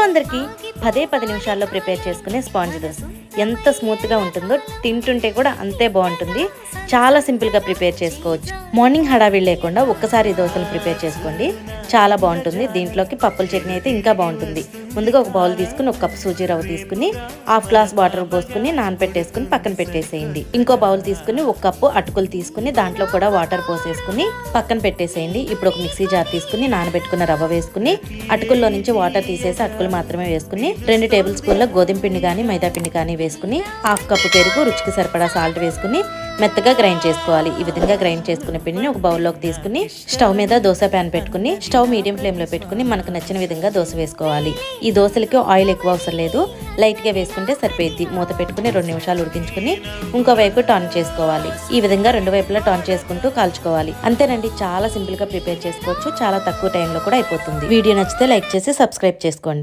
అందరికీ 10 నిమిషాల్లో ప్రిపేర్ చేసుకునే స్పాంజ్ దోశ ఎంత స్మూత్గా ఉంటుందో తింటుంటే కూడా అంతే బాగుంటుంది. చాలా సింపుల్గా ప్రిపేర్ చేసుకోవచ్చు. మార్నింగ్ హడావిడి లేకుండా ఒక్కసారి దోశలు ప్రిపేర్ చేసుకోండి, చాలా బాగుంటుంది. దీంట్లోకి పప్పుల చట్నీ అయితే ఇంకా బాగుంటుంది. ముందుగా ఒక బౌల్ తీసుకుని 1 కప్పు సూజీ రవ్వ తీసుకుని 1/2 గ్లాస్ వాటర్ పోసుకుని నానబెట్టేసుకుని పక్కన పెట్టేసేయండి. ఇంకో బౌల్ తీసుకుని 1 కప్పు అటుకులు తీసుకుని దాంట్లో కూడా వాటర్ పోసేసుకుని పక్కన పెట్టేసేయండి. ఇప్పుడు ఒక మిక్సీ జార్ తీసుకుని నానబెట్టుకున్న రవ్వ వేసుకుని అటుకుల్లో నుంచి వాటర్ తీసేసి అటుకులు మాత్రమే వేసుకుని 2 టేబుల్ స్పూన్ల గోధుమ పిండి కానీ మైదా పిండి కానీ వేసుకుని 1/2 కప్పు పెరుగు, రుచికి సరిపడా సాల్ట్ వేసుకుని మెత్తగా గ్రైండ్ చేసుకోవాలి. ఈ విధంగా గ్రైండ్ చేసుకున్న పిండిని ఒక బౌల్లోకి తీసుకుని స్టవ్ మీద దోశ ప్యాన్ పెట్టుకుని స్టవ్ మీడియం ఫ్లేమ్ లో పెట్టుకుని మనకు నచ్చిన విధంగా దోశ వేసుకోవాలి. ఈ దోశలకి ఆయిల్ ఎక్కువ అవసరం లేదు, లైట్ గా వేసుకుంటే సరిపోయింది. మూత పెట్టుకుని 2 నిమిషాలు ఉడికించుకుని ఇంకో వైపు టర్న్ చేసుకోవాలి. ఈ విధంగా 2 వైపులా టర్న్ చేసుకుంటూ కాల్చుకోవాలి. అంతేనండి, చాలా సింపుల్ గా ప్రిపేర్ చేసుకోవచ్చు. చాలా తక్కువ టైంలో కూడా అయిపోతుంది. వీడియో నచ్చితే లైక్ చేసి సబ్స్క్రైబ్ చేసుకోండి.